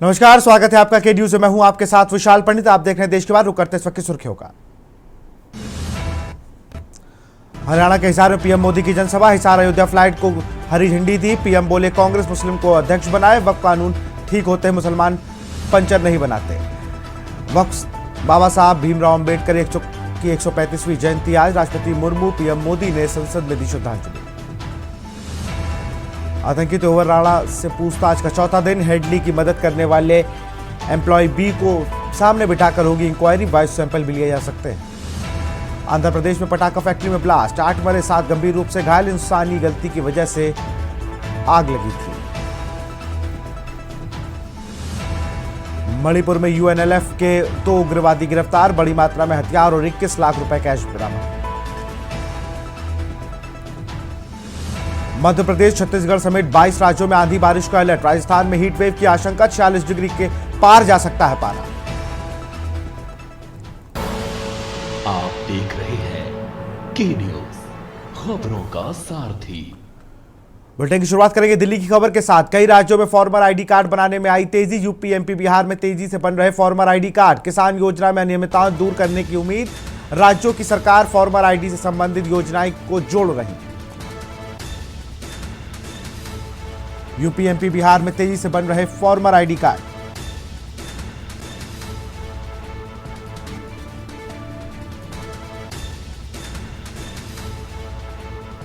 नमस्कार, स्वागत है आपका के न्यूज में। मैं हूं आपके साथ विशाल पंडित। आप देख रहे हैं देश के बाद। रुक करते इस वक्त की सुर्खियों का। हरियाणा के हिसार में पीएम मोदी की जनसभा। हिसार अयोध्या फ्लाइट को हरी झंडी दी। पीएम बोले कांग्रेस मुस्लिम को अध्यक्ष बनाए। वक्फ कानून ठीक होते हैं, मुसलमान पंचर नहीं बनाते। वक्फ बाबा साहब भीमराव अंबेडकर की 135वीं जयंती आज। राष्ट्रपति मुर्मू पीएम मोदी ने संसद में दी श्रद्धांजलि। आतंकी ओवर राणा से पूछताछ का चौथा दिन। हेडली की मदद करने वाले एम्प्लॉय बी को सामने बिठाकर होगी इंक्वायरी। 22 सैंपल भी लिए जा सकते हैं। आंध्र प्रदेश में पटाखा फैक्ट्री में ब्लास्ट। 8 मरे, 7 गंभीर रूप से घायल। इंसानी गलती की वजह से आग लगी थी। मणिपुर में यूएनएलएफ के 2 उग्रवादी गिरफ्तार। बड़ी मात्रा में हथियार और 21 लाख रुपए कैश बरामद। मध्य प्रदेश, छत्तीसगढ़ समेत 22 राज्यों में आंधी बारिश का अलर्ट। राजस्थान में हीट वेव की आशंका। 46 डिग्री के पार जा सकता है पारा। आप देख रहे हैं के न्यूज, खबरों का सारथी। बुलेटिन की शुरुआत करेंगे दिल्ली की खबर के साथ। कई राज्यों में फॉर्मर आईडी कार्ड बनाने में आई तेजी। यूपी, एमपी, बिहार में तेजी से बन रहे फॉर्मर आईडी कार्ड। किसान योजना में अनियमितताएं दूर करने की उम्मीद। राज्यों की सरकार फॉर्मर आईडी से संबंधित योजनाएं को जोड़ रही। यूपी, एमपी, बिहार में तेजी से बन रहे फॉर्मर आईडी कार्ड।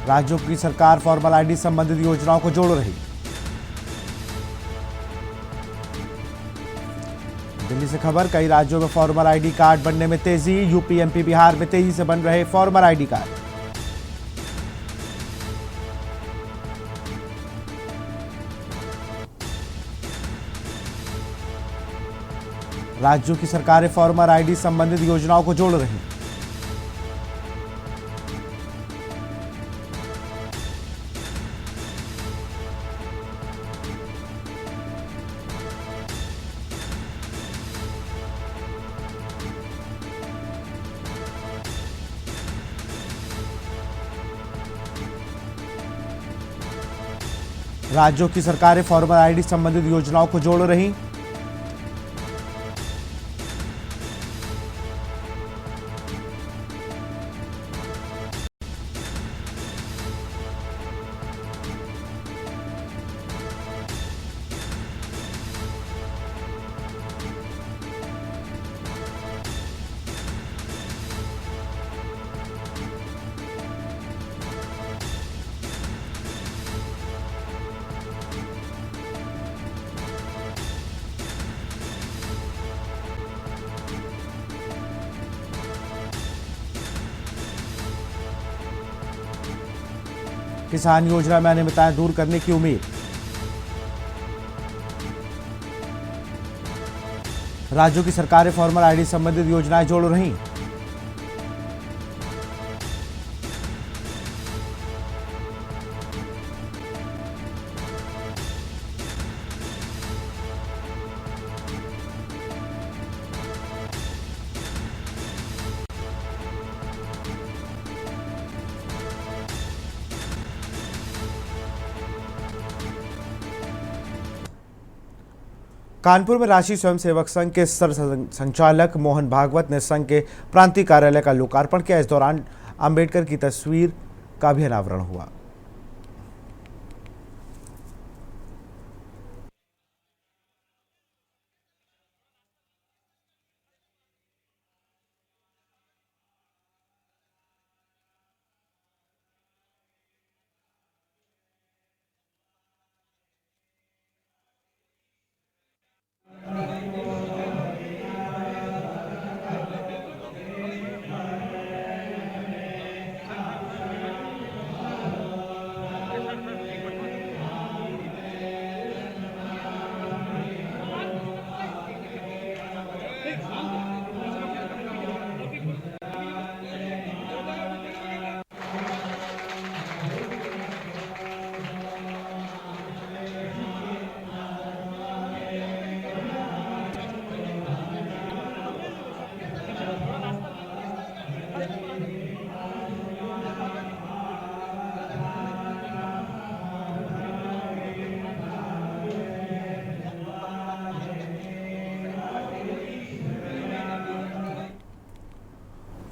राज्यों की सरकार फॉर्मल आईडी संबंधित योजनाओं को जोड़ रही। दिल्ली से खबर। कई राज्यों में फॉर्मल आईडी कार्ड बनने में तेजी। यूपी, एमपी, बिहार में तेजी से बन रहे फॉर्मल आईडी कार्ड। राज्यों की सरकारें फॉर्मर आईडी संबंधित योजनाओं को जोड़ रही। राज्यों की सरकारें फॉर्मर आईडी संबंधित योजनाओं को जोड़ रही। किसान योजना में अनियमितताएं दूर करने की उम्मीद। राज्यों की सरकारें फॉर्मल आईडी संबंधित योजनाएं जोड़ रही। कानपुर में राष्ट्रीय स्वयंसेवक संघ के सर संचालक मोहन भागवत ने संघ के प्रांतीय कार्यालय का लोकार्पण किया। इस दौरान अंबेडकर की तस्वीर का भी अनावरण हुआ।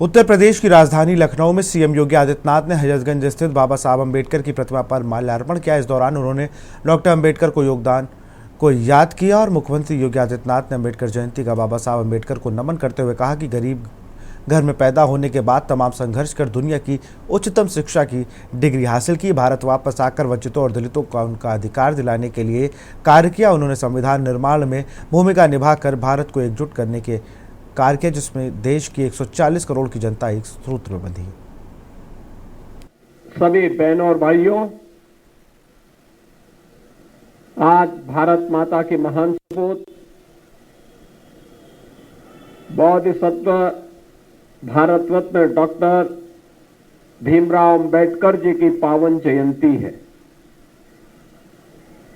उत्तर प्रदेश की राजधानी लखनऊ में सीएम योगी आदित्यनाथ ने हजरतगंज स्थित बाबा साहब अम्बेडकर की प्रतिमा पर माल्यार्पण किया। इस दौरान उन्होंने डॉक्टर अम्बेडकर को योगदान को याद किया और मुख्यमंत्री योगी आदित्यनाथ ने अम्बेडकर जयंती का बाबा साहब अम्बेडकर को नमन करते हुए कहा कि गरीब घर में पैदा होने के बाद तमाम संघर्ष कर दुनिया की उच्चतम शिक्षा की डिग्री हासिल की। भारत वापस आकर वंचितों और दलितों का उनका अधिकार दिलाने के लिए कार्य किया। उन्होंने संविधान निर्माण में भूमिका निभाकर भारत को एकजुट करने के कार्य किया, जिसमें देश की 140 करोड़ की जनता एक सूत्र में बंधी। सभी बहनों और भाइयों, आज भारत माता के महान सपूत बोधिसत्व भारत रत्न डॉक्टर भीमराव अंबेडकर जी की पावन जयंती है।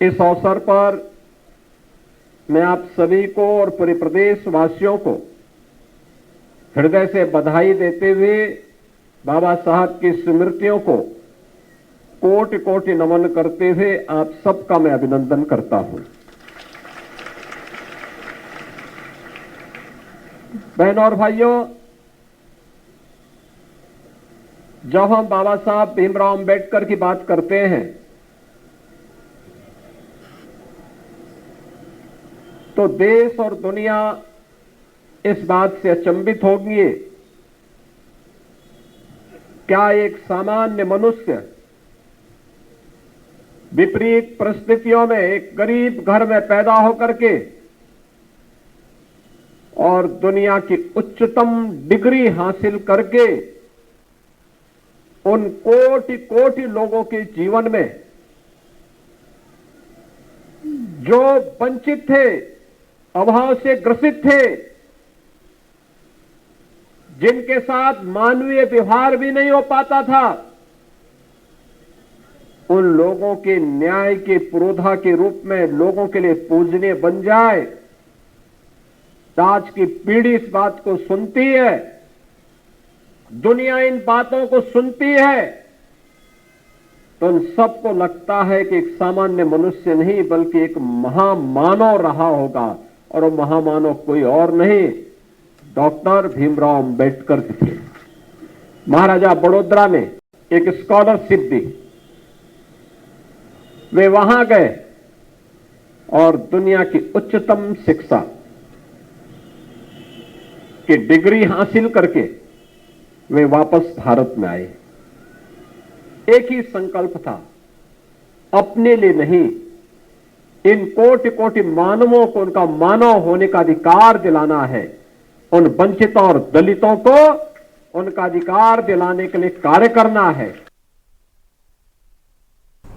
इस अवसर पर मैं आप सभी को और पूरे प्रदेश वासियों को हृदय से बधाई देते हुए बाबा साहब की स्मृतियों को कोटि कोटि नमन करते हुए आप सबका मैं अभिनंदन करता हूं। बहनों और भाइयों, जब हम बाबा साहब भीमराव अंबेडकर की बात करते हैं तो देश और दुनिया इस बात से अचंभित होगी, क्या एक सामान्य मनुष्य विपरीत परिस्थितियों में एक गरीब घर में पैदा होकर के और दुनिया की उच्चतम डिग्री हासिल करके उन कोटि कोटि लोगों के जीवन में जो वंचित थे, अभाव से ग्रसित थे, जिनके साथ मानवीय व्यवहार भी नहीं हो पाता था, उन लोगों के न्याय के पुरोधा के रूप में लोगों के लिए पूजनीय बन जाए। आज की पीढ़ी इस बात को सुनती है, दुनिया इन बातों को सुनती है, तो उन सबको लगता है कि एक सामान्य मनुष्य नहीं बल्कि एक महामानव रहा होगा, और वो महामानव कोई और नहीं, डॉक्टर भीमराव अंबेडकर थे। महाराजा बड़ौदा ने एक स्कॉलरशिप दी, वे वहां गए और दुनिया की उच्चतम शिक्षा की डिग्री हासिल करके वे वापस भारत में आए। एक ही संकल्प था, अपने लिए नहीं, इन कोटि कोटि मानवों को उनका मानव होने का अधिकार दिलाना है। उन वंचितों और दलितों को उनका अधिकार दिलाने के लिए कार्य करना है।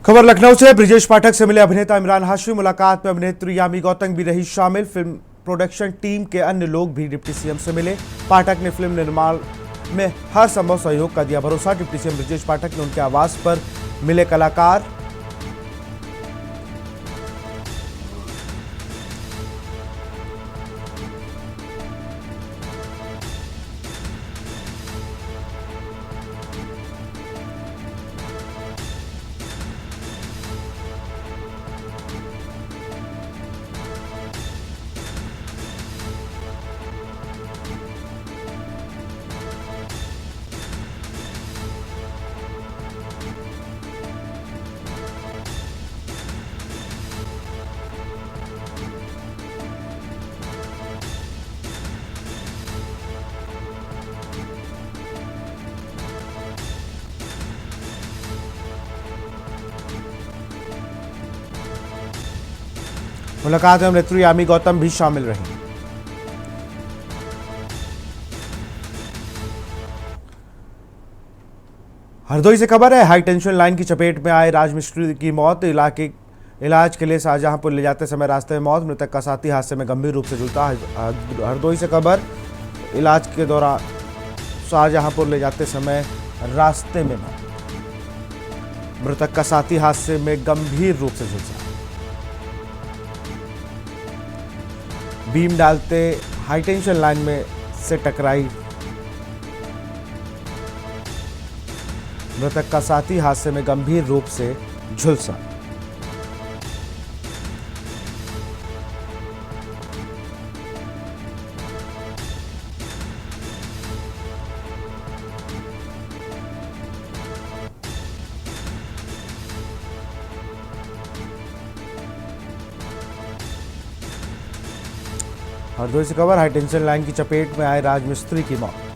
खबर लखनऊ से। ब्रिजेश पाठक से मिले अभिनेता इमरान हाशमी। मुलाकात में अभिनेत्री यामी गौतम भी रही शामिल। फिल्म प्रोडक्शन टीम के अन्य लोग भी डिप्टी सीएम से मिले। पाठक ने फिल्म निर्माण में हर संभव सहयोग का दिया भरोसा। डिप्टी सीएम ब्रिजेश पाठक ने उनके आवास पर मिले कलाकार। मुलाकात में अभिनेत्री यामी गौतम भी शामिल रही। हरदोई से खबर है, हाई टेंशन लाइन की चपेट में आए राजमिस्त्री की मौत। इलाज के लिए शाहजहांपुर ले जाते समय रास्ते में मौत। मृतक का साथी हादसे में गंभीर रूप से झुलसा। हरदोई से खबर, इलाज के दौरान शाहजहांपुर ले जाते समय रास्ते में मौत। मृतक का साथी हादसे में गंभीर रूप से झुलसा। बीम डालते हाईटेंशन लाइन में से टकराई। मृतक का साथी हादसे में गंभीर रूप से झुलसा। हरदोई से खबर, हाईटेंशन लाइन की चपेट में आए राजमिस्त्री की मौत।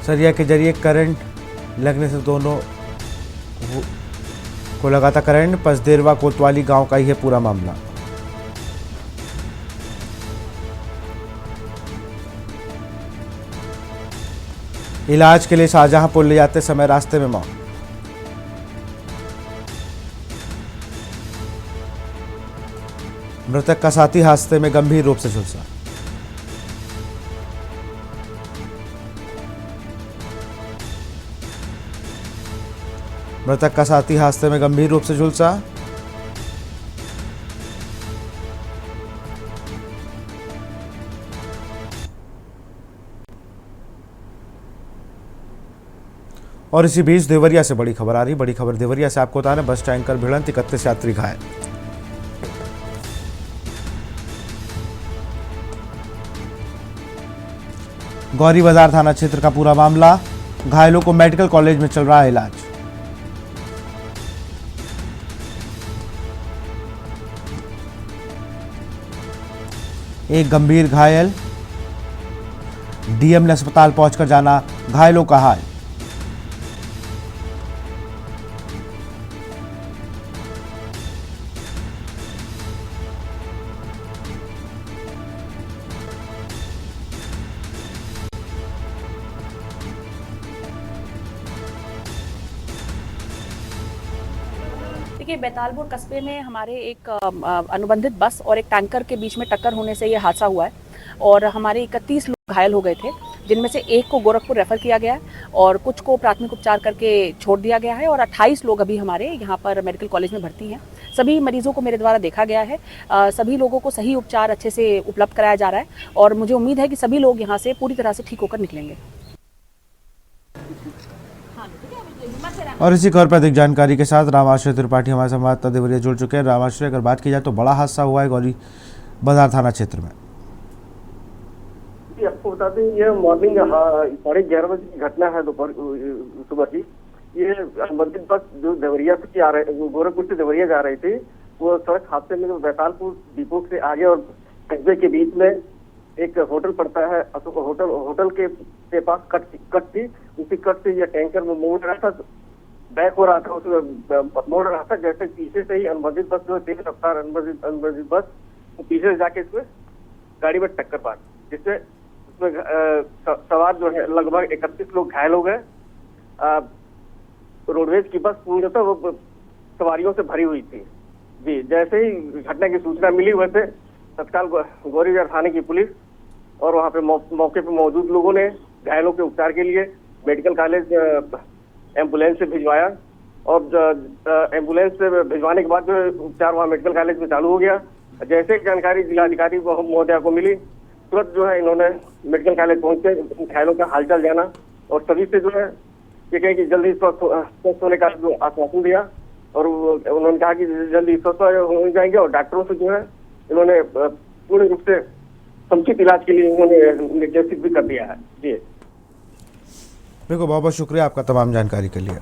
सरिया के जरिए करंट लगने से दोनों को लगा था करंट। पसदेरवा कोतवाली गांव का ही है पूरा मामला। इलाज के लिए शाहजहांपुर ले जाते समय रास्ते में मौत। मृतक का साथी हादसे में गंभीर रूप से झुलसा। मृतक का साथी हादसे में गंभीर रूप से झुलसा। और इसी बीच देवरिया से बड़ी खबर आ रही। बड़ी खबर देवरिया से आपको बता रहे, बस टैंकर भिड़ंत, 31 यात्री घायल। गौरी बाजार थाना क्षेत्र का पूरा मामला। घायलों को मेडिकल कॉलेज में चल रहा है इलाज। एक गंभीर घायल, डीएम ने अस्पताल पहुंचकर जाना घायलों का हाल। देखिए, बैतालपुर कस्बे में हमारे एक अनुबंधित बस और एक टैंकर के बीच में टक्कर होने से ये हादसा हुआ है और हमारे 31 लोग घायल हो गए थे, जिनमें से एक को गोरखपुर रेफर किया गया है और कुछ को प्राथमिक उपचार करके छोड़ दिया गया है और 28 लोग अभी हमारे यहाँ पर मेडिकल कॉलेज में भर्ती हैं। सभी मरीजों को मेरे द्वारा देखा गया है। सभी लोगों को सही उपचार अच्छे से उपलब्ध कराया जा रहा है और मुझे उम्मीद है कि सभी लोग यहाँ से पूरी तरह से ठीक होकर निकलेंगे। और इसी खबर पर अधिक जानकारी के साथ रामाश्रय त्रिपाठी हमारे संवाददाता देवरिया जुड़ चुके हैं। रामाश्रय, अगर बात की जाए तो बड़ा हादसा हुआ है गौरी बाजार थाना क्षेत्र में। आपको बता दें, यह मॉर्निंग 11:30 बजे की घटना है, दोपहर सुबह की। ये संबंधित बस जो देवरिया से आ रहे, गोरखपुर से देवरिया जा रही थी, वो सड़क हादसे में बैतालपुर डिपो से आगे और कस्बे के बीच में एक होटल पड़ता है, होटल के पास कट थी। उसी कट से यह टैंकर में मोड़ रहा था, बैक हो रहा था, उसमें मोड़ रहा था। जैसे पीछे से ही अनुबंधित बस जो तेज रफ्तार अनुबंधित बस पीछे से जाके इसमें गाड़ी में टक्कर मार, जिससे उसमें सवार जो है लगभग 31 लोग घायल हो गए। रोडवेज की बस पूर्णतः वो सवारियों से भरी हुई थी। जी, जैसे ही घटना की सूचना मिली, वैसे तत्काल गौरी बाजार थाने की पुलिस और वहाँ पे मौके पे मौजूद लोगों ने घायलों के उपचार के लिए मेडिकल कॉलेज एम्बुलेंस से भिजवाया और एम्बुलेंस से भिजवाने के बाद जो उपचार वहाँ मेडिकल कॉलेज में चालू हो गया। जैसे जानकारी जिलाधिकारी महोदया को मिली, तुरंत जो है इन्होंने मेडिकल कॉलेज पहुंच के घायलों का हालचाल जाना और सभी से जो है ये कहें कि जल्दी स्वस्थ होने का जो आश्वासन दिया और उन्होंने कहा कि जल्दी स्वस्थ हो जाएंगे और डॉक्टरों से जो है इन्होंने पूर्ण रूप से समुचित इलाज के लिए उन्होंने निर्देशित भी कर दिया है। जी, देखो, बहुत बहुत शुक्रिया आपका तमाम जानकारी के लिए।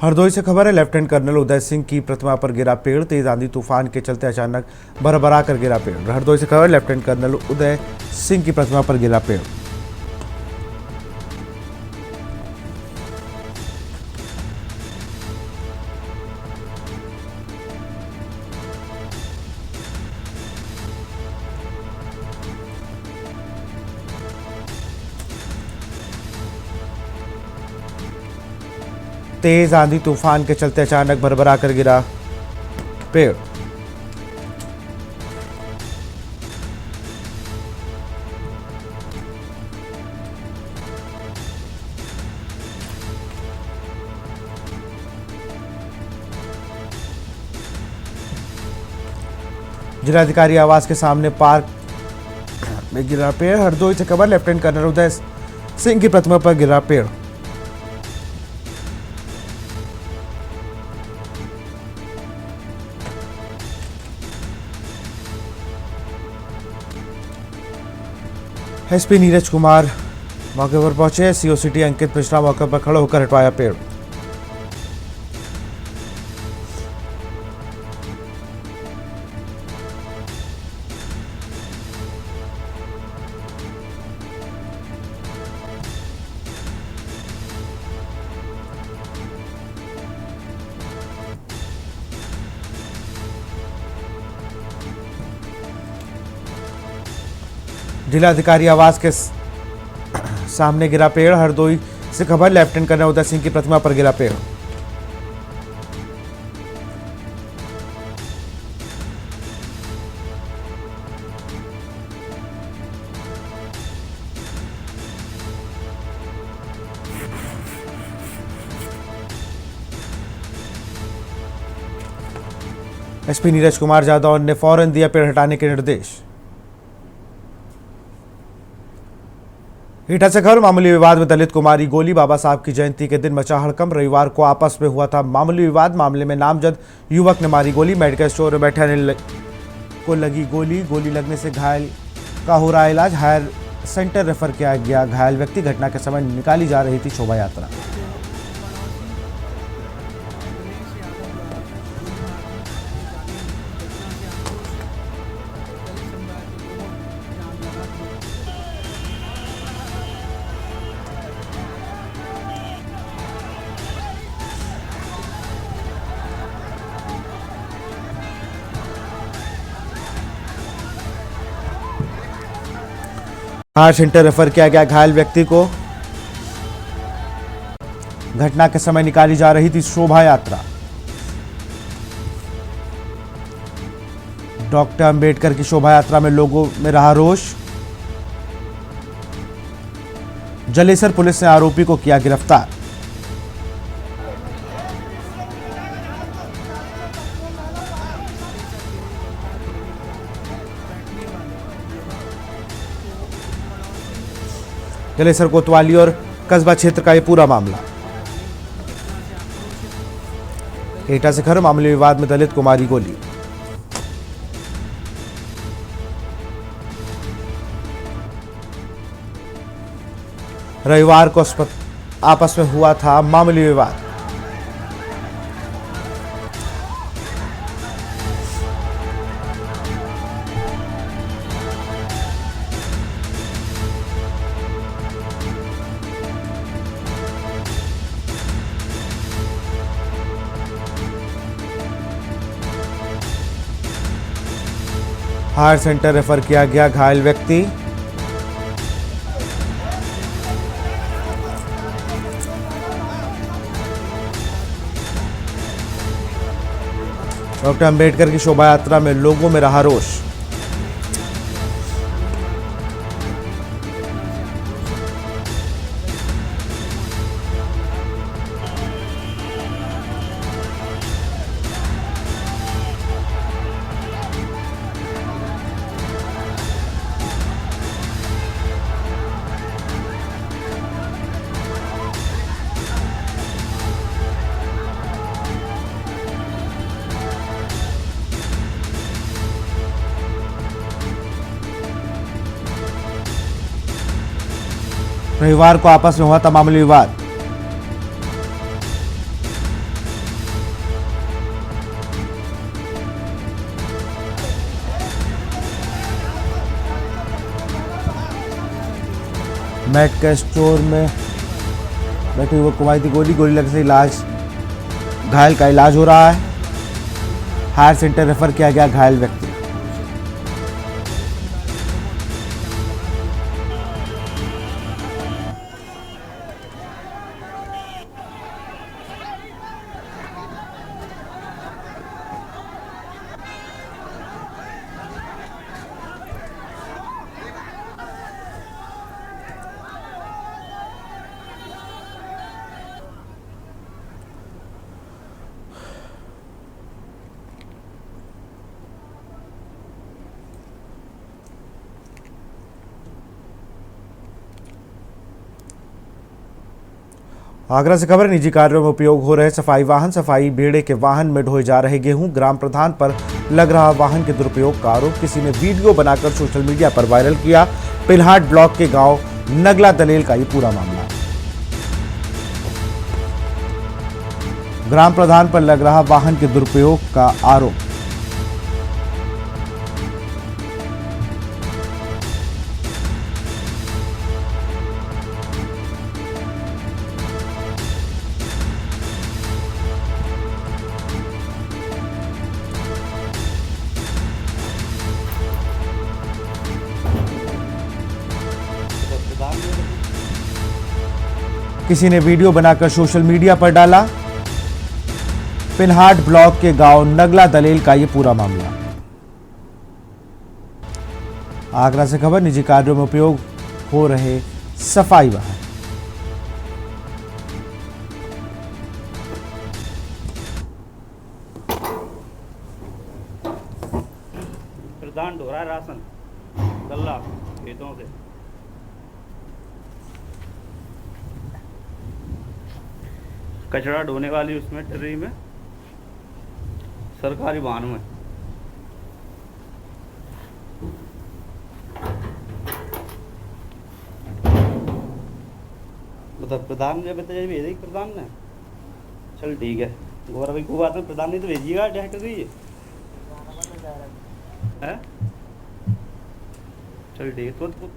हरदोई से खबर है, लेफ्टिनेंट कर्नल उदय सिंह की प्रतिमा पर गिरा पेड़। तेज आंधी तूफान के चलते अचानक बरबरा कर गिरा पेड़। हरदोई से खबर, लेफ्टिनेंट कर्नल उदय सिंह की प्रतिमा पर गिरा पेड़। तेज आंधी तूफान के चलते अचानक भरभरा कर गिरा पेड़। जिलाधिकारी आवास के सामने पार्क में गिरा पेड़। हरदोई से खबर, लेफ्टिनेंट कर्नल उदय सिंह की प्रतिमा पर गिरा पेड़। एसपी नीरज कुमार मौके पर पहुंचे। सीओ सिटी अंकित मिश्रा मौके पर खड़े होकर हटवाया पेड़। जिलाधिकारी आवास के सामने गिरा पेड़। हरदोई से खबर, लेफ्टिनेंट कर्नल उदय सिंह की प्रतिमा पर गिरा पेड़। एसपी नीरज कुमार यादव ने फौरन दिया पेड़ हटाने के निर्देश। ईटा से खबर, मामूली विवाद में दलित कुमारी गोली। बाबा साहब की जयंती के दिन मचा हड़कंप। रविवार को आपस में हुआ था मामूली विवाद। मामले में नामजद युवक ने मारी गोली। मेडिकल स्टोर में बैठे अनिल को लगी गोली। गोली लगने से घायल का हो रहा इलाज। हायर सेंटर रेफर किया गया घायल व्यक्ति। घटना के समय निकाली जा रही थी शोभा यात्रा। हायर सेंटर रेफर किया गया घायल व्यक्ति को। घटना के समय निकाली जा रही थी शोभा यात्रा। डॉक्टर अंबेडकर की शोभा यात्रा में लोगों में रहा रोष। जलेसर पुलिस ने आरोपी को किया गिरफ्तार। जलेसर कोतवाली और कस्बा क्षेत्र का यह पूरा मामला। एटा से खबर, मामूली विवाद में दलित कुमारी गोली। रविवार को आपस में हुआ था मामूली विवाद। हायर सेंटर रेफर किया गया घायल व्यक्ति। डॉक्टर अंबेडकर की शोभा यात्रा में लोगों में रहा रोष। रविवार को आपस में हुआ था मामूली विवाद। मेडिकल स्टोर में बैठे हुए कुमारी थी गोली। गोली लगने से इलाज घायल का इलाज हो रहा है। हायर सेंटर रेफर किया गया घायल व्यक्ति। आगरा से खबर, निजी कार्यों में उपयोग हो रहे सफाई वाहन, सफाई बेड़े के वाहन में ढोए जा रहे गेहूं, ग्राम प्रधान पर लग रहा वाहन के दुरुपयोग का आरोप, किसी ने वीडियो बनाकर सोशल मीडिया पर वायरल किया। पिलहाट ब्लॉक के गांव नगला दलेल का ये पूरा मामला। ग्राम प्रधान पर लग रहा वाहन के दुरुपयोग का आरोप। किसी ने वीडियो बनाकर सोशल मीडिया पर डाला। पिलहाट ब्लॉक के गांव नगला दलेल का ये पूरा मामला। आगरा से खबर, निजी कार्यों में उपयोग हो रहे सफाई वाहन। प्रधान ढो रहा है राशन गल्ला खेतों से। कचरा ढोने वाली उसमें ट्री में सरकारी वाहन में। मतलब प्रधान ने बताया भेजी प्रधान ने। चल ठीक है, गौरव भाई को बात में प्रधान ने तो भेजिएगा डायरेक्ट गई है। चल ठीक है। तो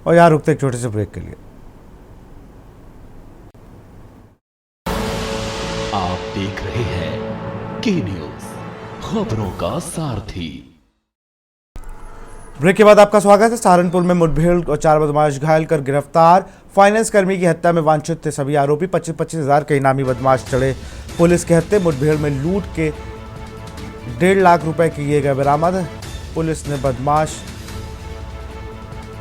और यहाँ रुकते एक छोटे से ब्रेक के लिए। आप देख रहे हैं के न्यूज, खबरों का सारथी। ब्रेक के बाद आपका स्वागत है। सहारनपुर में मुठभेड़ और 4 बदमाश घायल कर गिरफ्तार। फाइनेंस कर्मी की हत्या में वांछित थे सभी आरोपी। 25-25 हजार के इनामी बदमाश चढ़े पुलिस के हत्थे। मुठभेड़ में लूट के 1.5 लाख रुपए किए गए बरामद। पुलिस ने बदमाश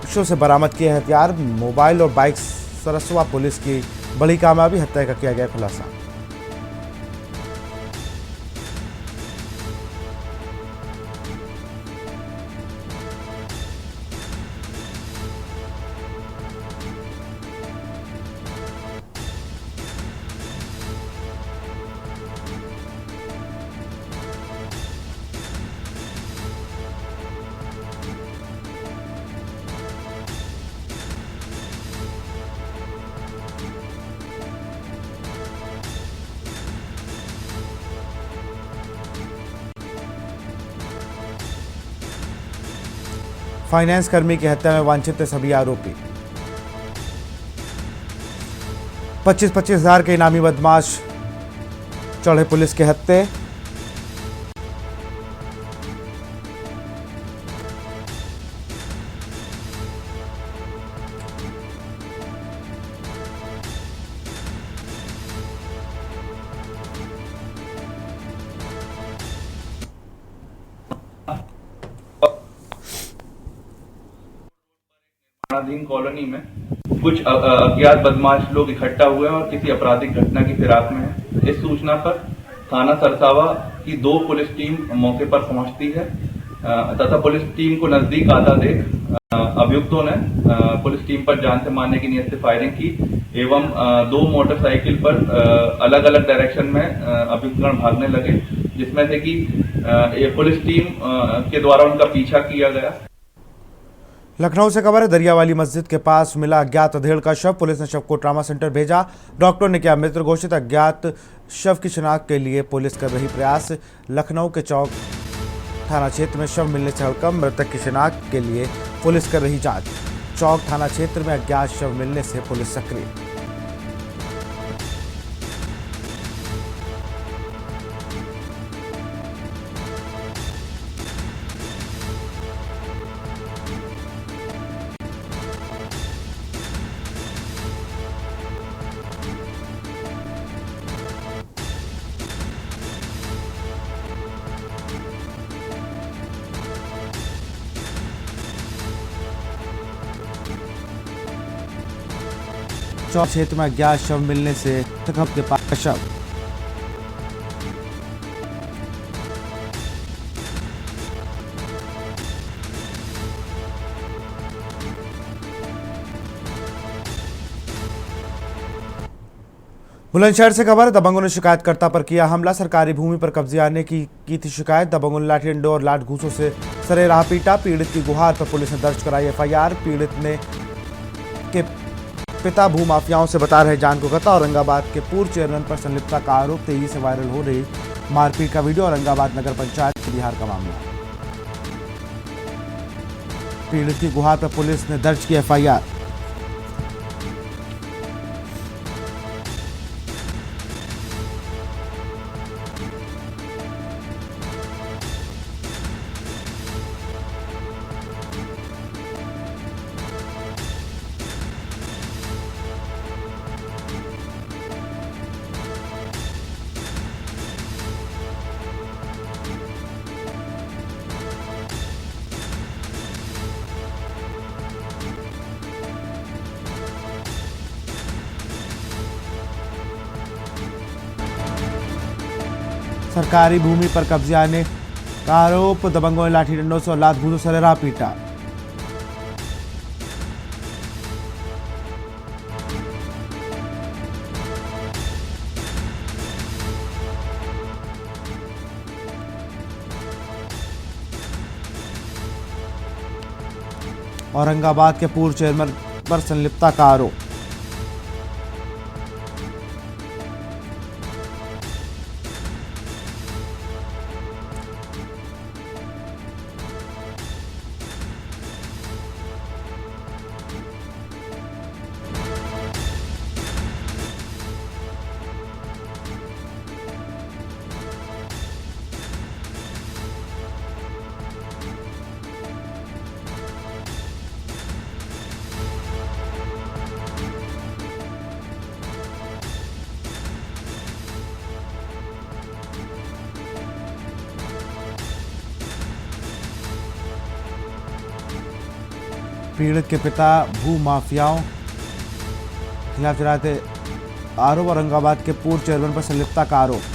से बरामद किए हथियार, मोबाइल और बाइक। सरसवा पुलिस की बड़ी कामयाबी, हत्या का किया गया खुलासा। फाइनेंस कर्मी की हत्या में वांछित थे सभी आरोपी। 25-25 हजार के इनामी बदमाश चढ़े पुलिस के हत्थे। अधीन कॉलोनी में कुछ अज्ञात बदमाश लोग इकट्ठा हुए हैं और किसी आपराधिक घटना की फिराक में है। इस सूचना पर थाना सरसावा की 2 पुलिस टीम मौके पर पहुंचती है तथा पुलिस टीम को नजदीक आता देख अभियुक्तों ने पुलिस टीम पर जान से मारने की नियत से फायरिंग की एवं 2 मोटरसाइकिल पर अलग अलग डायरेक्शन में अभियुक्तगण भागने लगे, जिसमें से कि पुलिस टीम के द्वारा उनका पीछा किया गया। लखनऊ से खबर है, दरियावाली मस्जिद के पास मिला अज्ञात अधेड़ का शव। पुलिस ने शव को ट्रामा सेंटर भेजा। डॉक्टर ने किया मृत घोषित। अज्ञात शव की शिनाख्त के लिए पुलिस कर रही प्रयास। लखनऊ के चौक थाना क्षेत्र में शव मिलने से हड़कंप। मृतक की शिनाख्त के लिए पुलिस कर रही जांच। चौक थाना क्षेत्र में अज्ञात शव मिलने से पुलिस सक्रिय। चौक क्षेत्र में अज्ञात शव मिलने से हड़कंप के पास शव। बुलंदशहर से खबर है, दबंगों ने शिकायतकर्ता पर किया हमला। सरकारी भूमि पर कब्जे आने की थी शिकायत। दबंगों ने लाठी डंडों और लाठ घूंसों से सरेराह पीटा। पीड़ित की गुहार पर पुलिस ने दर्ज कराई एफआईआर। पीड़ित ने के पिता भूमाफियाओं से बता रहे जान को खतरा। औरंगाबाद के पूर्व चेयरमैन पर संलिप्तता का आरोप। तेजी से वायरल हो रही मारपीट का वीडियो। औरंगाबाद नगर पंचायत बिहार का मामला। पीड़ित की गुहार पर पुलिस ने दर्ज की एफआईआर। सरकारी भूमि पर कब्जे आने का आरोप। दबंगों ने लाठी डंडों से और लात घूंसों से सरेराह पीटा। औरंगाबाद के पूर्व चेयरमैन पर संलिप्तता का आरोप। पीड़ित के पिता भूमाफियाओं के खिलाफ चलाते आरोप। औरंगाबाद के पूर्व चेयरमैन पर संलिप्तता का आरोप।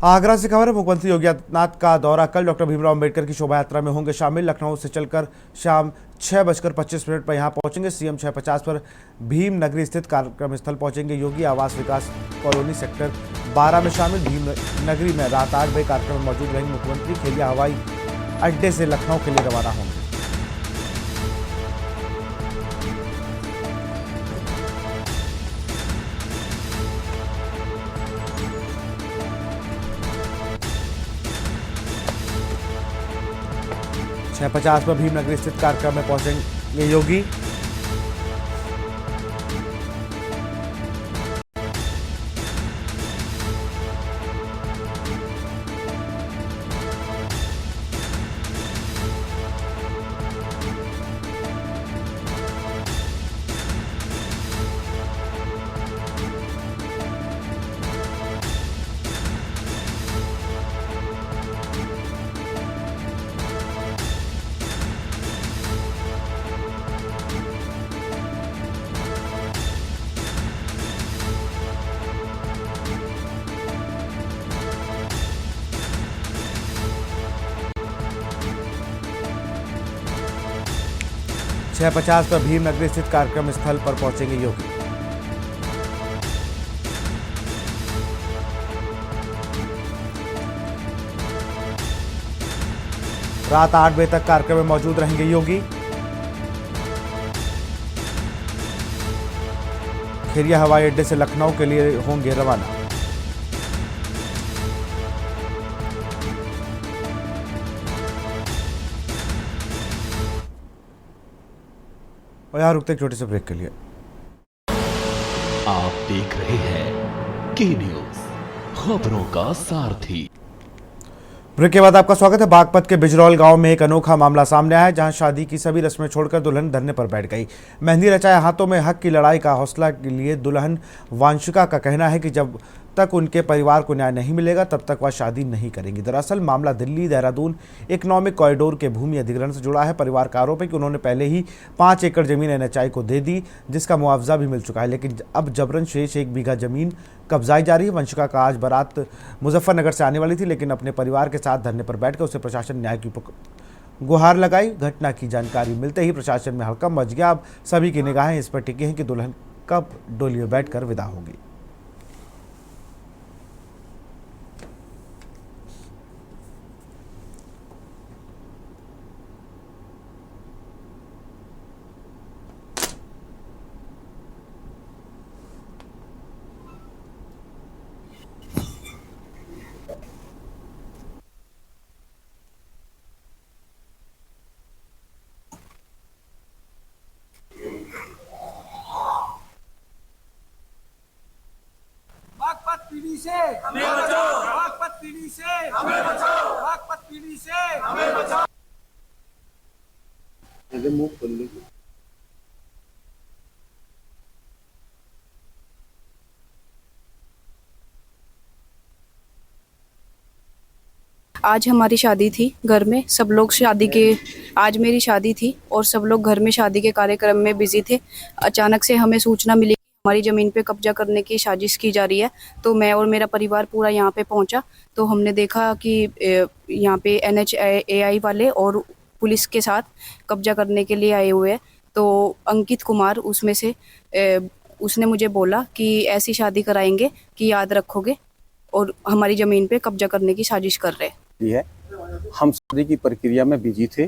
आगरा से खबर है, मुख्यमंत्री योगी आदित्यनाथ का दौरा कल। डॉक्टर भीमराव अंबेडकर की शोभा यात्रा में होंगे शामिल। लखनऊ से चलकर शाम 6:25 पर यहां पहुंचेंगे। सीएम 6:50 पर भीम नगरी स्थित कार्यक्रम स्थल पहुंचेंगे। योगी आवास विकास कॉलोनी सेक्टर 12 में शामिल भीम नगरी में रात 8 बजे कार्यक्रम में मौजूद रहेंगे मुख्यमंत्री। खेलिया हवाई अड्डे से लखनऊ के लिए रवाना होंगे। छह 50 पर भीमनगरी स्थित कार्यक्रम में पहुंचेंगे योगी। छह 50 पर भीमनगरी स्थित कार्यक्रम स्थल पर पहुंचेंगे योगी। रात 8 बजे तक कार्यक्रम में मौजूद रहेंगे योगी। खेरिया हवाई अड्डे से लखनऊ के लिए होंगे रवाना। और यहाँ रुकते एक छोटे से ब्रेक के लिए। आप देख रहे हैं के न्यूज, खबरों का सारथी। ब्रेक के बाद आपका स्वागत है। बागपत के बिजरौल गांव में एक अनोखा मामला सामने आया है, जहां शादी की सभी रस्में छोड़कर दुल्हन धरने पर बैठ गई। मेहंदी रचाए हाथों में हक की लड़ाई का हौसला के लिए दुल्हन वांशिका का कहना है कि जब तक उनके परिवार को न्याय नहीं मिलेगा तब तक वह शादी नहीं करेंगी। दरअसल मामला दिल्ली देहरादून इकोनॉमिक कॉरिडोर के भूमि अधिग्रहण से जुड़ा है। परिवार का आरोप है कि उन्होंने पहले ही 5 एकड़ जमीन एनएचआई को दे दी, जिसका मुआवजा भी मिल चुका है, लेकिन अब जबरन शेष 1 बीघा जमीन कब्जाई जा रही है। वंशिका का आज बारात मुजफ्फरनगर से आने वाली थी, लेकिन अपने परिवार के साथ धरने पर बैठकर उसे प्रशासन न्याय की गुहार लगाई। घटना की जानकारी मिलते ही प्रशासन में हड़कंप मच गया। अब सभी की निगाहें इस पर टिकी हैं कि दुल्हन कब डोली में बैठकर विदा होगी। बागपत पीढ़ी से हमें बचाओ, बागपत पीढ़ी से हमें बचाओ, बागपत पीढ़ी से हमें बचाओ। मुंह खोल लीजिए। आज हमारी शादी थी घर में, सब लोग आज मेरी शादी थी और सब लोग घर में शादी के कार्यक्रम में बिजी थे। अचानक से हमें सूचना मिली हमारी ज़मीन पे कब्जा करने की साजिश की जा रही है। तो मैं और मेरा परिवार पूरा यहाँ पे पहुँचा तो हमने देखा कि यहाँ पे NHAI वाले और पुलिस के साथ कब्जा करने के लिए आए हुए हैं। तो अंकित कुमार उसमें से उसने मुझे बोला कि ऐसी शादी कराएंगे कि याद रखोगे और हमारी ज़मीन पे कब्जा करने की साजिश कर रहे हैं। हम शादी की प्रक्रिया में बिजी थे।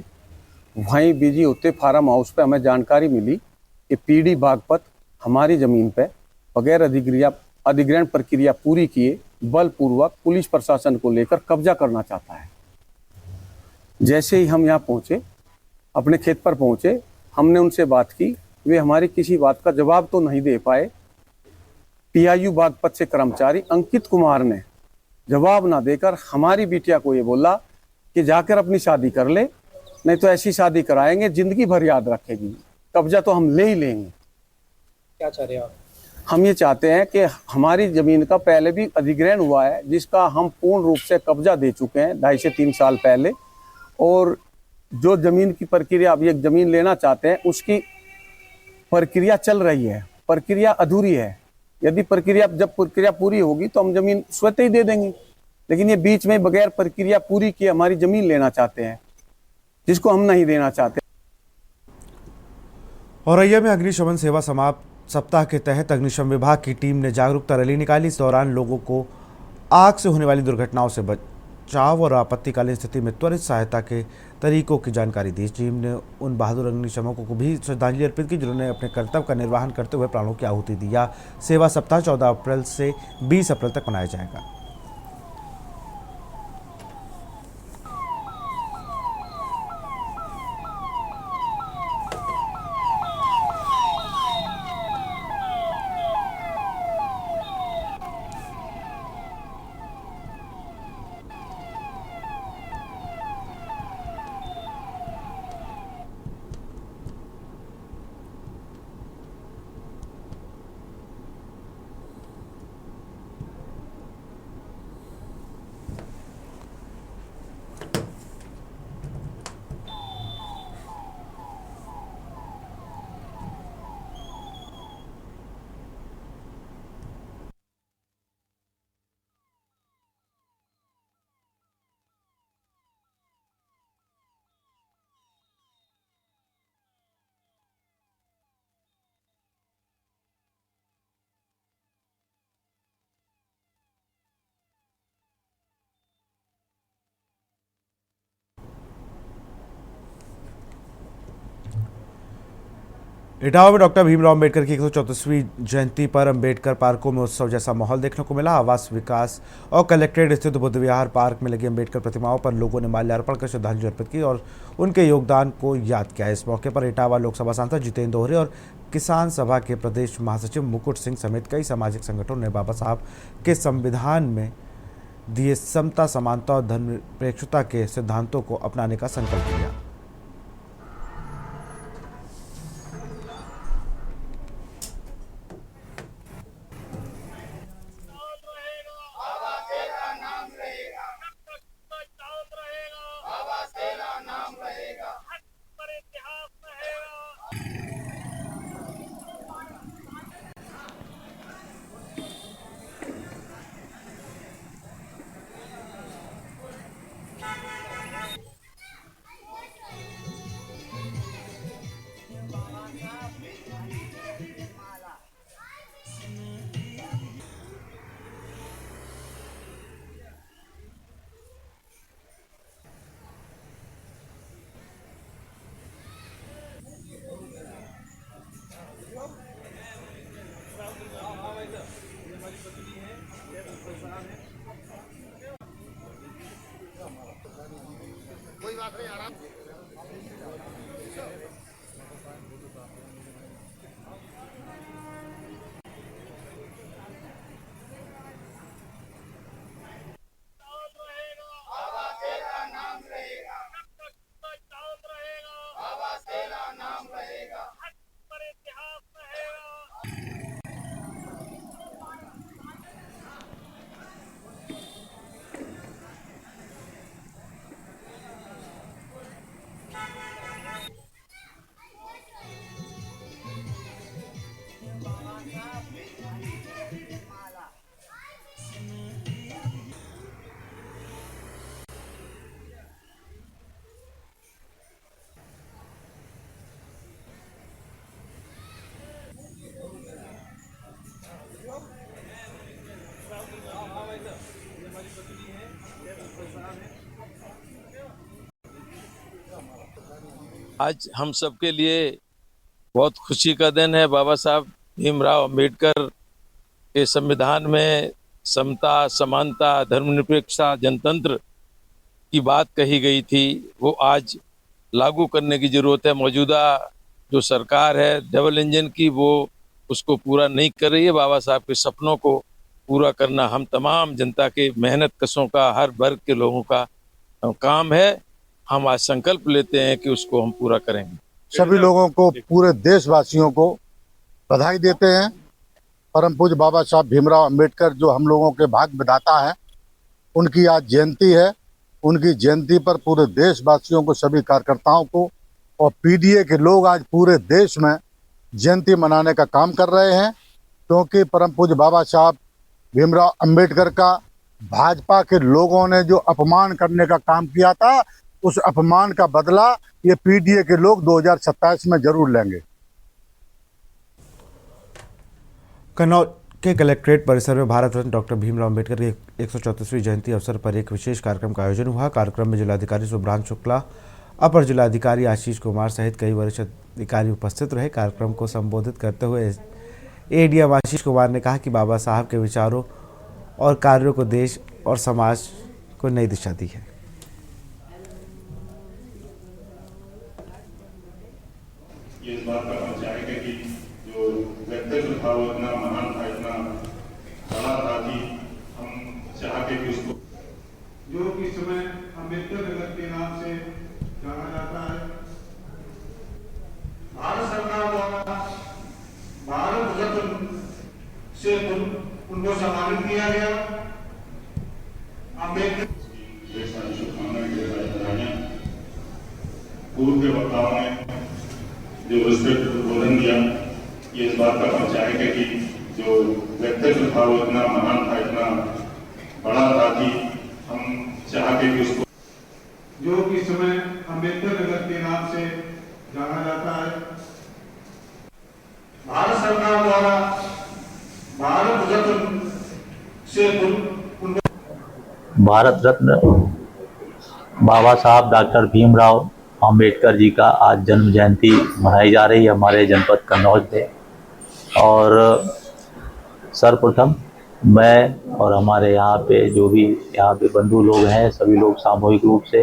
वहीं बिजी होते फार्म हाउस पे हमें जानकारी मिली कि पीडी बागपत हमारी जमीन पे बगैर अधिग्रहण प्रक्रिया पूरी किए बलपूर्वक पुलिस प्रशासन को लेकर कब्जा करना चाहता है। जैसे ही हम यहाँ पहुँचे, अपने खेत पर पहुँचे, हमने उनसे बात की। वे हमारी किसी बात का जवाब तो नहीं दे पाए। PIU बागपत से कर्मचारी अंकित कुमार ने जवाब ना देकर हमारी बिटिया को ये बोला कि जाकर अपनी शादी कर ले, नहीं तो ऐसी शादी कराएंगे जिंदगी भर याद रखेगी, कब्जा तो हम ले ही लेंगे। क्या चाह रहे हैं आप? हम ये चाहते हैं कि हमारी जमीन का पहले भी अधिग्रहण हुआ है, जिसका हम पूर्ण रूप से कब्जा दे चुके हैं 2.5 से 3 साल पहले, और जो जमीन की प्रक्रिया अब ये जमीन लेना चाहते हैं उसकी प्रक्रिया चल रही है, प्रक्रिया अधूरी है। यदि जब प्रक्रिया पूरी होगी तो हम जमीन स्वतः ही दे देंगे, लेकिन ये बीच में बगैर प्रक्रिया पूरी किए हमारी जमीन लेना चाहते हैं, जिसको हम नहीं देना चाहते। औरैया में अग्निशमन सेवा समाप्त सप्ताह के तहत अग्निशमन विभाग की टीम ने जागरूकता रैली निकाली। इस दौरान लोगों को आग से होने वाली दुर्घटनाओं से बचाव और आपत्तिकालीन स्थिति में त्वरित सहायता के तरीकों की जानकारी दी। टीम ने उन बहादुर अग्निशमकों को भी श्रद्धांजलि अर्पित की जिन्होंने अपने कर्तव्य का निर्वहन करते हुए प्राणों की आहुति दी। यह सेवा सप्ताह 14 अप्रैल से 20 अप्रैल तक मनाया जाएगा। इटावा में डॉक्टर भीमराव अंबेडकर की 134वीं जयंती पर अंबेडकर पार्कों में उत्सव जैसा माहौल देखने को मिला। आवास विकास और कलेक्ट्रेट स्थित बुद्ध विहार पार्क में लगी अंबेडकर प्रतिमाओं पर लोगों ने माल्यार्पण कर श्रद्धांजलि अर्पित की और उनके योगदान को याद किया। इस मौके पर इटावा लोकसभा सांसद जितेंद्र दोहरे और किसान सभा के प्रदेश महासचिव मुकुट सिंह समेत कई सामाजिक संगठनों ने बाबा साहब के संविधान में दिए समता, समानता और धर्मनिरपेक्षता के सिद्धांतों को अपनाने का संकल्प लिया। आज हम सबके लिए बहुत खुशी का दिन है। बाबा साहब भीमराव अंबेडकर के संविधान में समता, समानता, धर्मनिरपेक्षता, जनतंत्र की बात कही गई थी, वो आज लागू करने की जरूरत है। मौजूदा जो सरकार है डबल इंजन की, वो उसको पूरा नहीं कर रही है। बाबा साहब के सपनों को पूरा करना हम तमाम जनता के मेहनत कशों का, हर वर्ग के लोगों का काम है। हम आज संकल्प लेते हैं कि उसको हम पूरा करेंगे। सभी लोगों को, पूरे देशवासियों को बधाई देते हैं। परम पूज्य बाबा साहब भीमराव अंबेडकर जो हम लोगों के भाग्य विधाता हैं, उनकी आज जयंती है। उनकी जयंती पर पूरे देशवासियों को, सभी कार्यकर्ताओं को और पीडीए के लोग आज पूरे देश में जयंती मनाने का काम कर रहे हैं, क्योंकि परम पूज्य बाबा साहब भीमराव अंबेडकर का भाजपा के लोगों ने जो अपमान करने का काम किया था, उस अपमान का बदला ये पीडीए के लोग 2027 में जरूर लेंगे। कन्नौज के कलेक्ट्रेट परिसर में भारत रत्न डॉक्टर भीमराव अंबेडकर की 134वीं जयंती अवसर पर एक विशेष कार्यक्रम का आयोजन हुआ। कार्यक्रम में जिलाधिकारी शुभ्रांशु शुक्ला, अपर जिलाधिकारी आशीष कुमार सहित कई वरिष्ठ अधिकारी उपस्थित रहे। कार्यक्रम को संबोधित करते हुए एडीएम आशीष कुमार ने कहा कि बाबा साहब के विचारों और कार्यों को देश और समाज को नई दिशा दी है। ये इस बात का चाहेंगे कि जो व्यक्तित्व था वो इतना महान था, इतना बड़ा था कि हम चाहते कि उसको, जो कि समय अम्बेडकर नगर के नाम से जाना जाता है, भारत सरकार द्वारा भारत रत्न से उनको सम्मानित किया गया। अम्बेडकर पूर्व के वक्ताओं ने जो विस्तृत उद्बोधन दिया, ये इस बात का चाहेंगे कि जो व्यक्तित्व था वो इतना महान था, इतना बड़ा था कि हम चाहते कि उसको, जो कि समय अम्बेडकर नगर के नाम से जाना जाता है, भारत सरकार द्वारा भारत रत्न से उनको भारत रत्न बाबा साहब डॉक्टर भीमराव अंबेडकर जी का आज जन्म जयंती मनाई जा रही है हमारे जनपद कन्नौज में। और सर्वप्रथम मैं और हमारे यहाँ पे जो भी यहाँ पे बंधु लोग हैं, सभी लोग सामूहिक रूप से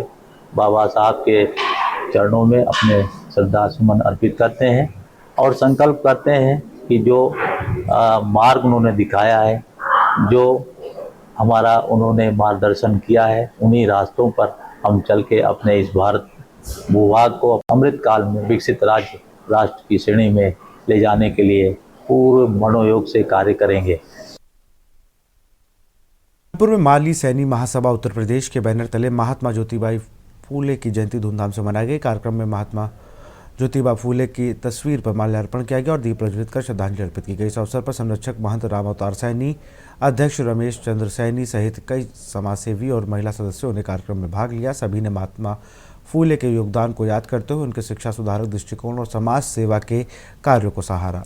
बाबा साहब के चरणों में अपने श्रद्धा सुमन अर्पित करते हैं और संकल्प करते हैं कि जो मार्ग उन्होंने दिखाया है, जो हमारा उन्होंने मार्गदर्शन किया है। उन्हीं रास्तों पर हम चल के अपने इस भारत भूभाग को अमृत काल में विकसित राष्ट्र की श्रेणी में ले जाने के लिए पूर्ण मनोयोग से कार्य करेंगे। पूर्व में माली सैनी महासभा उत्तर प्रदेश के बैनर तले महात्मा ज्योतिबा फूले की जयंती धूमधाम से मनाई गई। कार्यक्रम में महात्मा ज्योतिबा फूले की तस्वीर पर माल्यार्पण किया गया और दीप प्रज्वलित कर श्रद्धांजलि अर्पित की गई। इस अवसर पर संरक्षक महंत राम अवतार सैनी, अध्यक्ष रमेश चंद्र सैनी सहित कई समाजसेवी और महिला सदस्यों ने कार्यक्रम में भाग लिया। सभी ने महात्मा फूले के योगदान को याद करते हुए उनके शिक्षा सुधारक दृष्टिकोण और समाज सेवा के कार्यों को सराहा।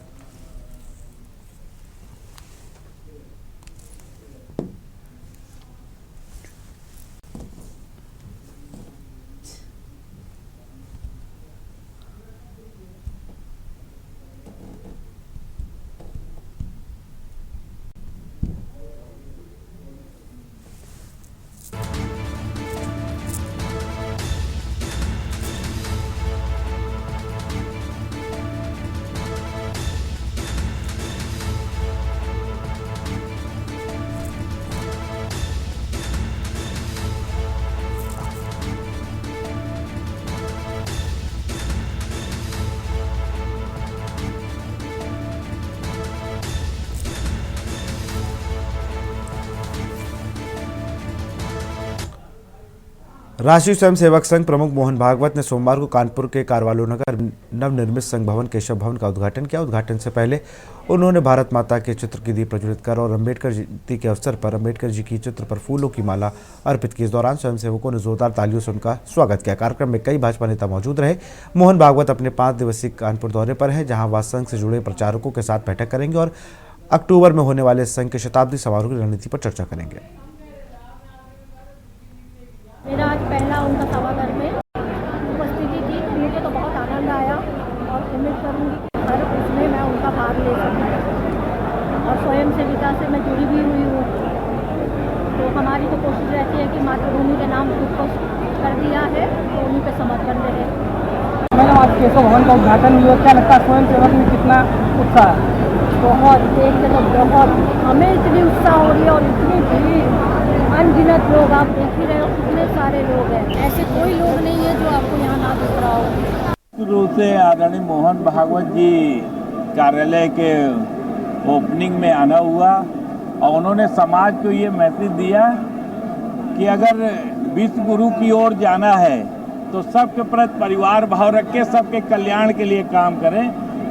राष्ट्रीय स्वयंसेवक संघ प्रमुख मोहन भागवत ने सोमवार को कानपुर के कारवालो नगर नवनिर्मित संघ भवन केशव भवन का उद्घाटन किया। उद्घाटन से पहले उन्होंने भारत माता के चित्र की दीप प्रज्वलित कर और अम्बेडकर जयंती के अवसर पर अम्बेडकर जी की चित्र पर फूलों की माला अर्पित की। इस दौरान स्वयंसेवकों ने जोरदार तालियों से उनका स्वागत किया। कार्यक्रम में कई भाजपा नेता मौजूद रहे। मोहन भागवत अपने 5 दिवसीय कानपुर दौरे पर है, जहाँ वह संघ से जुड़े प्रचारकों के साथ बैठक करेंगे और अक्टूबर में होने वाले संघ के शताब्दी समारोह की रणनीति पर चर्चा करेंगे। मेरा आज पहला उनका सभागार में उपस्थिति थी, तो मुझे तो बहुत आनंद आया और उम्मीद करूँगी कि हर उसमें मैं उनका भाग ले सकूँ। और स्वयं सेविका से मैं जुड़ी भी हुई हूँ, तो हमारी तो कोशिश रहती है कि मातृभूमि के नाम को कर दिया है तो उन्हीं पे समर्पण रहे। मैडम, आज केशव भवन का उद्घाटन हुआ, क्या लगता है स्वयं सेवक में कितना उत्साह है? बहुत देख के तो बहुत, हमें इतनी उत्साह हो रही है और इतनी भीड़, अनगिनत लोग, आप देख ही रहे हो कितने सारे लोग हैं। ऐसे कोई लोग नहीं है जो आपको यहाँ ना दिख रहा हो। शुरू से आदरणीय मोहन भागवत जी कार्यालय के ओपनिंग में आना हुआ और उन्होंने समाज को ये मैसेज दिया कि अगर विश्व गुरु की ओर जाना है तो सबके प्रति परिवार भाव रख के सबके कल्याण के लिए काम करें।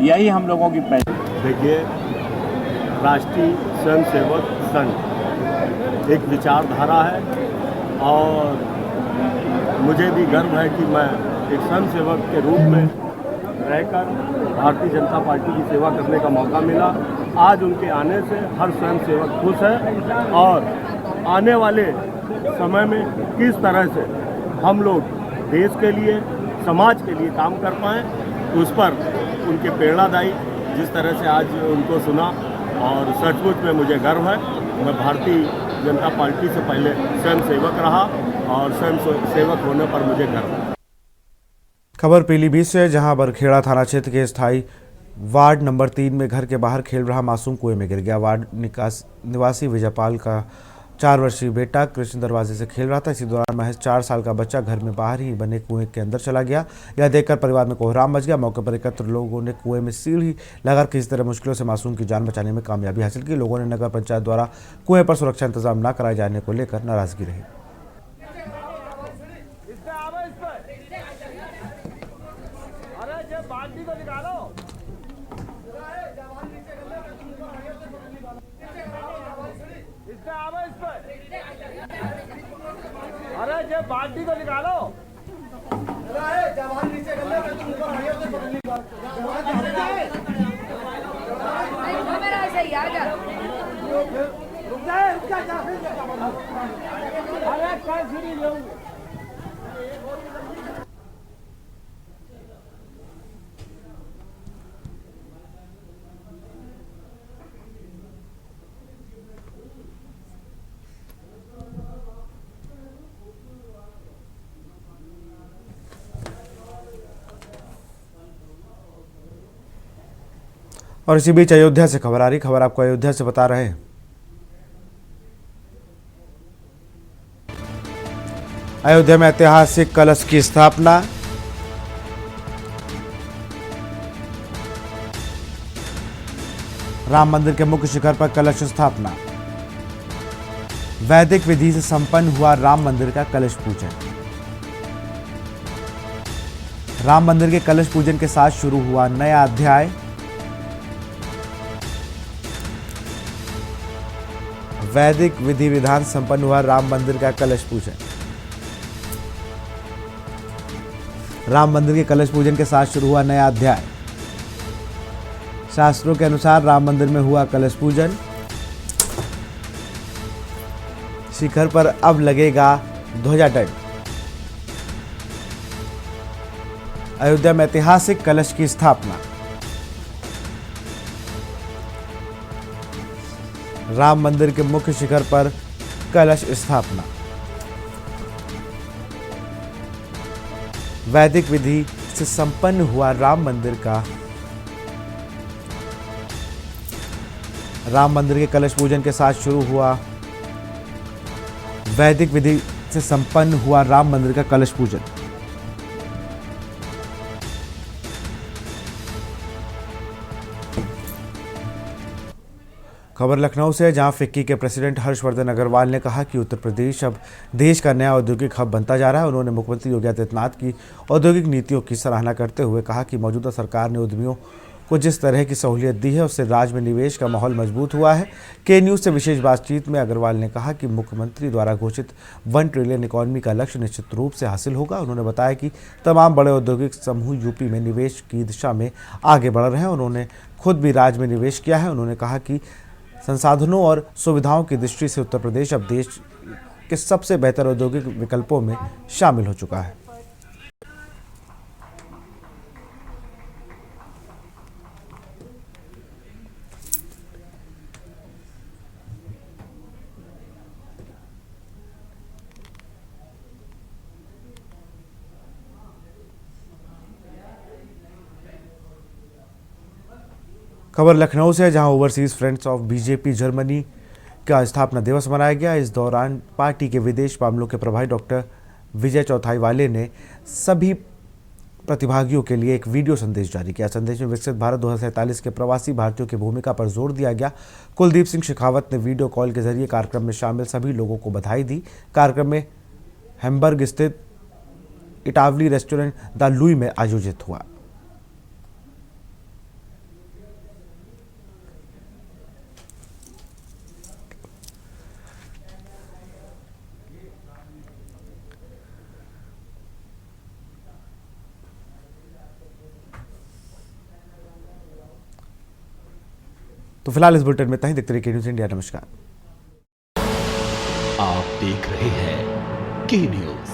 यही हम लोगों की पहल। देखिए, राष्ट्रीय स्वयंसेवक संघ एक विचारधारा है और मुझे भी गर्व है कि मैं एक स्वयंसेवक के रूप में रहकर भारतीय जनता पार्टी की सेवा करने का मौका मिला। आज उनके आने से हर स्वयंसेवक खुश है और आने वाले समय में किस तरह से हम लोग देश के लिए, समाज के लिए काम कर पाएँ, उस पर उनके प्रेरणादायी जिस तरह से आज उनको सुना और सचमुच में मुझे गर्व है। मैं भारतीय जनता पार्टी से पहले स्वयं सेवक रहा और स्वयं सेवक होने पर मुझे गर्व है। खबर पीलीभीत से, जहां बरखेड़ा थाना क्षेत्र के स्थायी वार्ड नंबर 3 में घर के बाहर खेल रहा मासूम कुएं में गिर गया। वार्ड निवासी विजयपाल का 4 वर्षीय बेटा कृष्ण दरवाजे से खेल रहा था। इसी दौरान महज 4 साल का बच्चा घर में बाहर ही बने कुएं के अंदर चला गया। यह देखकर परिवार में कोहराम मच गया। मौके पर एकत्र लोगों ने कुएं में सीढ़ी लगाकर किसी तरह मुश्किलों से मासूम की जान बचाने में कामयाबी हासिल की। लोगों ने नगर पंचायत द्वारा कुएं पर सुरक्षा इंतजाम न कराए जाने को लेकर नाराजगी रही। अरे जब बाल्टी को निकालो, जवान नीचे कर ले, तुम ऊपर हड़ियों से पकड़ ली। मेरा ऐसे ही आ जा, रुक जाए, रुक जा, अरे कल सीढ़ी लेऊंगे। और इसी बीच अयोध्या से खबर आ रही। खबर आपको अयोध्या से बता रहे हैं। अयोध्या में ऐतिहासिक कलश की स्थापना। राम मंदिर के मुख्य शिखर पर कलश स्थापना। वैदिक विधि से संपन्न हुआ राम मंदिर का कलश पूजन। राम मंदिर के कलश पूजन के साथ शुरू हुआ नया अध्याय। वैदिक विधि विधान संपन्न हुआ राम मंदिर का कलश पूजन। राम मंदिर के कलश पूजन के साथ शुरू हुआ नया अध्याय। शास्त्रों के अनुसार राम मंदिर में हुआ कलश पूजन। शिखर पर अब लगेगा ध्वजादंड। अयोध्या में ऐतिहासिक कलश की स्थापना। राम मंदिर के मुख्य शिखर पर कलश स्थापना। वैदिक विधि से संपन्न हुआ राम मंदिर के कलश पूजन के साथ शुरू हुआ वैदिक विधि से संपन्न हुआ राम मंदिर का कलश पूजन। खबर लखनऊ से, जहां फिक्की के प्रेसिडेंट हर्षवर्धन अग्रवाल ने कहा कि उत्तर प्रदेश अब देश का नया औद्योगिक हब बनता जा रहा है। उन्होंने मुख्यमंत्री योगी आदित्यनाथ की औद्योगिक नीतियों की सराहना करते हुए कहा कि मौजूदा सरकार ने उद्यमियों को जिस तरह की सहूलियत दी है उससे राज्य में निवेश का माहौल मजबूत हुआ है। के न्यूज़ से विशेष बातचीत में अग्रवाल ने कहा कि मुख्यमंत्री द्वारा घोषित 1 ट्रिलियन इकोनॉमी का लक्ष्य निश्चित रूप से हासिल होगा। उन्होंने बताया कि तमाम बड़े औद्योगिक समूह यूपी में निवेश की दिशा में आगे बढ़ रहे हैं। उन्होंने खुद भी राज्य में निवेश किया है। उन्होंने कहा कि संसाधनों और सुविधाओं की दृष्टि से उत्तर प्रदेश अब देश के सबसे बेहतर औद्योगिक विकल्पों में शामिल हो चुका है। खबर लखनऊ से, जहां overseas friends of BJP Germany का स्थापना दिवस मनाया गया। इस दौरान पार्टी के विदेश मामलों के प्रभारी डॉक्टर विजय चौथाईवाले ने सभी प्रतिभागियों के लिए एक वीडियो संदेश जारी किया। संदेश में विकसित भारत 2047 के प्रवासी भारतीयों की भूमिका पर जोर दिया गया। कुलदीप सिंह शेखावत ने वीडियो कॉल के जरिए कार्यक्रम में शामिल सभी लोगों को बधाई दी। कार्यक्रम में हैम्बर्ग स्थित इटावली रेस्टोरेंट द लुई में आयोजित हुआ। तो फिलहाल इस बुलेटिन में इतना ही। देखते रहिए के न्यूज़ इंडिया। नमस्कार। आप देख रहे हैं के न्यूज़,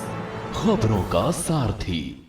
खबरों का सारथी।